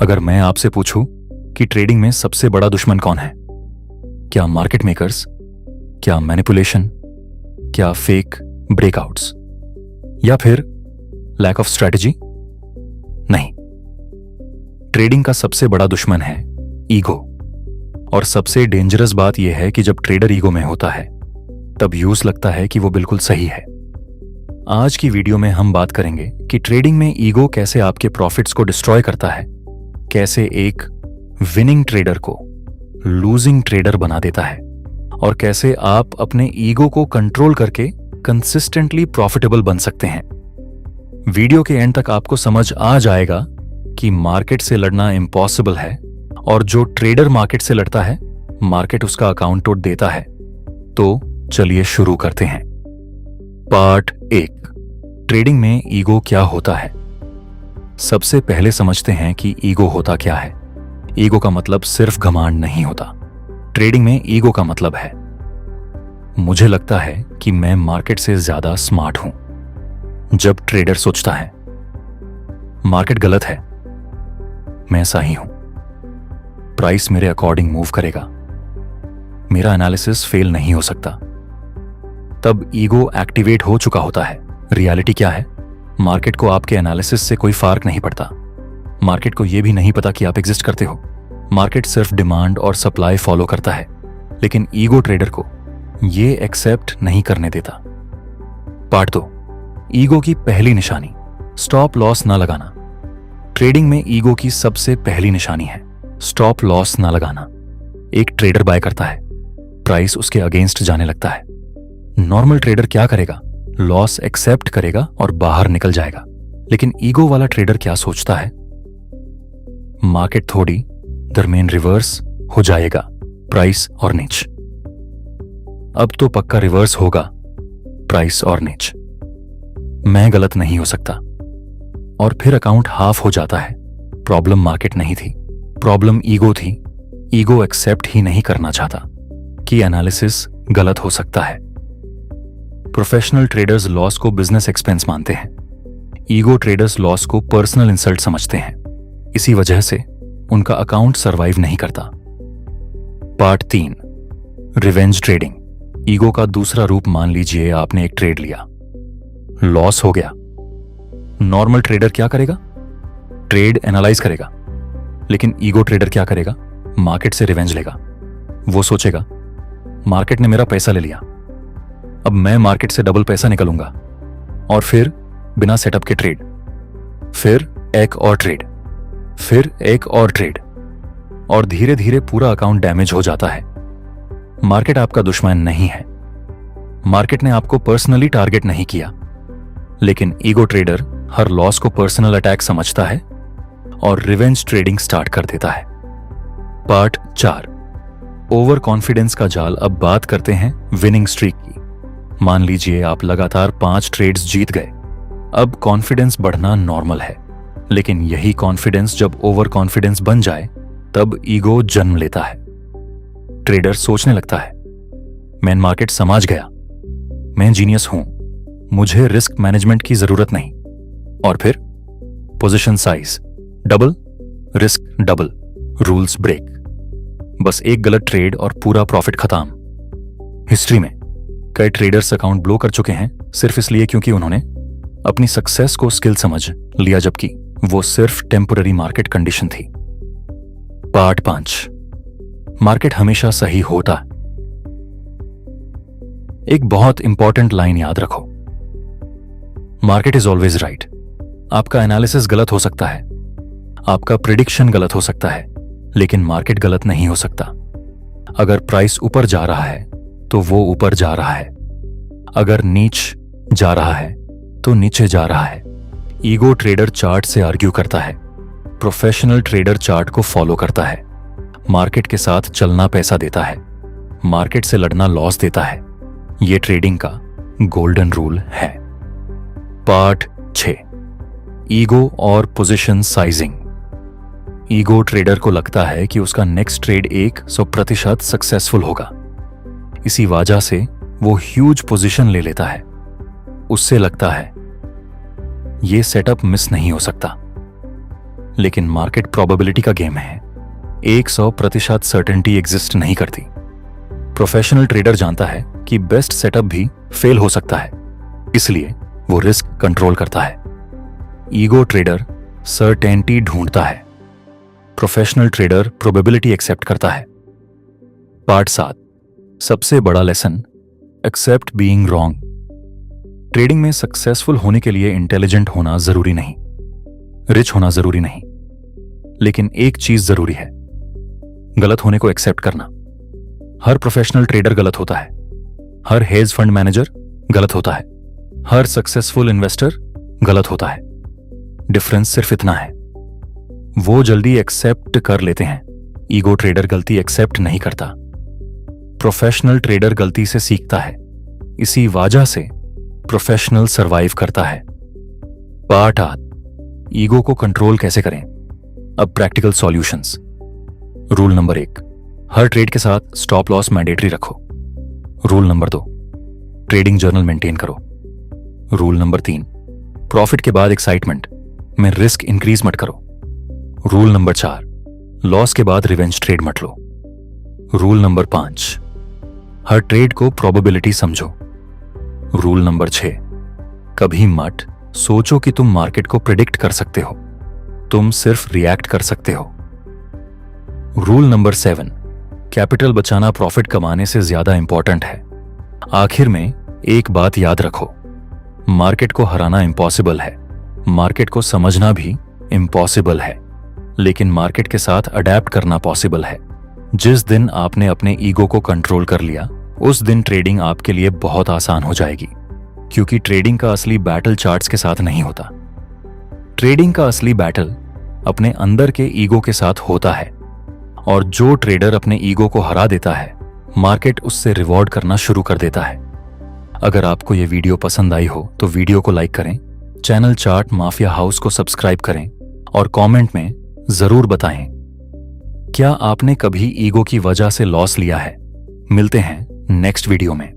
अगर मैं आपसे पूछूं कि ट्रेडिंग में सबसे बड़ा दुश्मन कौन है, क्या मार्केट मेकर्स, क्या मैनिपुलेशन, क्या फेक ब्रेकआउट्स, या फिर लैक ऑफ स्ट्रैटेजी? नहीं, ट्रेडिंग का सबसे बड़ा दुश्मन है ईगो। और सबसे डेंजरस बात यह है कि जब ट्रेडर ईगो में होता है तब यूज लगता है कि वो बिल्कुल सही है। आज की वीडियो में हम बात करेंगे कि ट्रेडिंग में ईगो कैसे आपके प्रॉफिट्स को डिस्ट्रॉय करता है, कैसे एक विनिंग ट्रेडर को लूजिंग ट्रेडर बना देता है, और कैसे आप अपने ईगो को कंट्रोल करके कंसिस्टेंटली प्रॉफिटेबल बन सकते हैं। वीडियो के एंड तक आपको समझ आ जाएगा कि मार्केट से लड़ना इम्पॉसिबल है, और जो ट्रेडर मार्केट से लड़ता है मार्केट उसका अकाउंट तोड़ देता है। तो चलिए शुरू करते हैं। पार्ट 1, ट्रेडिंग में ईगो क्या होता है। सबसे पहले समझते हैं कि ईगो होता क्या है। ईगो का मतलब सिर्फ घमंड नहीं होता। ट्रेडिंग में ईगो का मतलब है, मुझे लगता है कि मैं मार्केट से ज्यादा स्मार्ट हूं। जब ट्रेडर सोचता है मार्केट गलत है, मैं सही हूं, प्राइस मेरे अकॉर्डिंग मूव करेगा, मेरा एनालिसिस फेल नहीं हो सकता, तब ईगो एक्टिवेट हो चुका होता है। रियलिटी क्या है? मार्केट को आपके एनालिसिस से कोई फर्क नहीं पड़ता। मार्केट को यह भी नहीं पता कि आप एग्जिस्ट करते हो। मार्केट सिर्फ डिमांड और सप्लाई फॉलो करता है, लेकिन ईगो ट्रेडर को यह एक्सेप्ट नहीं करने देता। पार्ट 2, ईगो की पहली निशानी, स्टॉप लॉस ना लगाना। ट्रेडिंग में ईगो की सबसे पहली निशानी है स्टॉप लॉस ना लगाना। एक ट्रेडर बाय करता है, प्राइस उसके अगेंस्ट जाने लगता है। नॉर्मल ट्रेडर क्या करेगा? लॉस एक्सेप्ट करेगा और बाहर निकल जाएगा। लेकिन ईगो वाला ट्रेडर क्या सोचता है? मार्केट थोड़ी देर में रिवर्स हो जाएगा, प्राइस और नीच। अब तो पक्का रिवर्स होगा, प्राइस और नीच, मैं गलत नहीं हो सकता। और फिर अकाउंट हाफ हो जाता है। प्रॉब्लम मार्केट नहीं थी, प्रॉब्लम ईगो थी। ईगो एक्सेप्ट ही नहीं करना चाहता कि एनालिसिस गलत हो सकता है। प्रोफेशनल ट्रेडर्स लॉस को बिजनेस एक्सपेंस मानते हैं। ईगो ट्रेडर्स लॉस को पर्सनल इंसल्ट समझते हैं। इसी वजह से उनका अकाउंट सरवाइव नहीं करता। Part 3, revenge trading. ईगो का दूसरा रूप मान लीजिए आपने एक ट्रेड लिया, लॉस हो गया। नॉर्मल ट्रेडर क्या करेगा? ट्रेड एनालाइज करेगा। लेकिन ईगो ट्रेडर क्या करेगा? मार्केट से रिवेंज लेगा। वो सोचेगा मार्केट ने मेरा पैसा ले लिया, अब मैं मार्केट से डबल पैसा निकलूंगा। और फिर बिना सेटअप के ट्रेड, फिर एक और ट्रेड, फिर एक और ट्रेड, और धीरे धीरे पूरा अकाउंट डैमेज हो जाता है। मार्केट आपका दुश्मन नहीं है। मार्केट ने आपको पर्सनली टारगेट नहीं किया, लेकिन ईगो ट्रेडर हर लॉस को पर्सनल अटैक समझता है और रिवेंज ट्रेडिंग स्टार्ट कर देता है। पार्ट 4, ओवर कॉन्फिडेंस का जाल। अब बात करते हैं विनिंग स्ट्रीक की। मान लीजिए आप लगातार 5 ट्रेड्स जीत गए। अब कॉन्फिडेंस बढ़ना नॉर्मल है, लेकिन यही कॉन्फिडेंस जब ओवर कॉन्फिडेंस बन जाए तब ईगो जन्म लेता है। ट्रेडर सोचने लगता है मैं मार्केट समझ गया, मैं जीनियस हूं, मुझे रिस्क मैनेजमेंट की जरूरत नहीं। और फिर position size double, risk double, rules break. बस एक गलत ट्रेड और पूरा प्रॉफिट खत्म। हिस्ट्री में कई ट्रेडर्स अकाउंट ब्लो कर चुके हैं सिर्फ इसलिए क्योंकि उन्होंने अपनी सक्सेस को स्किल समझ लिया, जबकि वो सिर्फ टेम्पररी मार्केट कंडीशन थी। पार्ट 5, मार्केट हमेशा सही होता। एक बहुत इंपॉर्टेंट लाइन याद रखो, मार्केट इज ऑलवेज राइट। आपका एनालिसिस गलत हो सकता है, आपका प्रिडिक्शन गलत हो सकता है, लेकिन मार्केट गलत नहीं हो सकता। अगर प्राइस ऊपर जा रहा है तो वो ऊपर जा रहा है, अगर नीच जा रहा है तो नीचे जा रहा है। ईगो ट्रेडर चार्ट से आर्ग्यू करता है, प्रोफेशनल ट्रेडर चार्ट को फॉलो करता है। मार्केट के साथ चलना पैसा देता है, मार्केट से लड़ना लॉस देता है। यह ट्रेडिंग का गोल्डन रूल है। पार्ट 6, ईगो और पोजीशन साइजिंग। ईगो ट्रेडर को लगता है कि उसका नेक्स्ट ट्रेड 100% सक्सेसफुल होगा। इसी वजह से वो ह्यूज पोजीशन ले लेता है। उससे लगता है ये सेटअप मिस नहीं हो सकता। लेकिन मार्केट प्रोबेबिलिटी का गेम है। 100% सर्टेनिटी एग्जिस्ट नहीं करती। प्रोफेशनल ट्रेडर जानता है कि बेस्ट सेटअप भी फेल हो सकता है, इसलिए वो रिस्क कंट्रोल करता है। ईगो ट्रेडर सर्टेनिटी ढूंढता है, प्रोफेशनल ट्रेडर प्रोबेबिलिटी एक्सेप्ट करता है। पार्ट 7, सबसे बड़ा lesson, except being wrong. Trading में सक्सेसफुल होने के लिए इंटेलिजेंट होना जरूरी नहीं, रिच होना जरूरी नहीं, लेकिन एक चीज जरूरी है, गलत होने को एक्सेप्ट करना। हर प्रोफेशनल ट्रेडर गलत होता है, हर हेज फंड मैनेजर गलत होता है, हर सक्सेसफुल इन्वेस्टर गलत होता है। डिफरेंस सिर्फ इतना है, वो जल्दी एक्सेप्ट कर लेते हैं, ईगो ट्रेडर गलती एक्सेप्ट नहीं करता। प्रोफेशनल ट्रेडर गलती से सीखता है, इसी वजह से प्रोफेशनल सरवाइव करता है। पार्ट 8, ईगो को कंट्रोल कैसे करें। अब प्रैक्टिकल सॉल्यूशंस। रूल नंबर 1, हर ट्रेड के साथ स्टॉप लॉस मैंडेटरी रखो। Rule number 2, trading journal maintain करो। रूल नंबर 3, प्रॉफिट के बाद एक्साइटमेंट में रिस्क इंक्रीज मत करो। रूल नंबर 4, लॉस के बाद रिवेंज ट्रेड मत लो। रूल नंबर 5, हर ट्रेड को प्रोबेबिलिटी समझो। रूल नंबर 6, कभी मत सोचो कि तुम मार्केट को प्रिडिक्ट कर सकते हो, तुम सिर्फ रिएक्ट कर सकते हो। रूल नंबर 7, कैपिटल बचाना प्रॉफिट कमाने से ज्यादा इंपॉर्टेंट है। आखिर में एक बात याद रखो, मार्केट को हराना इम्पॉसिबल है, मार्केट को समझना भी इम्पॉसिबल है, लेकिन मार्केट के साथ अडेप्ट करना पॉसिबल है। जिस दिन आपने अपने ईगो को कंट्रोल कर लिया, उस दिन ट्रेडिंग आपके लिए बहुत आसान हो जाएगी, क्योंकि ट्रेडिंग का असली बैटल चार्ट्स के साथ नहीं होता। ट्रेडिंग का असली बैटल अपने अंदर के ईगो के साथ होता है, और जो ट्रेडर अपने ईगो को हरा देता है, मार्केट उससे रिवॉर्ड करना शुरू कर देता है। अगर आपको यह वीडियो पसंद आई हो तो वीडियो को लाइक करें, चैनल चार्ट माफिया हाउस को सब्सक्राइब करें और कमेंट में जरूर बताएं, क्या आपने कभी ईगो की वजह से लॉस लिया है। मिलते हैं नेक्स्ट वीडियो में।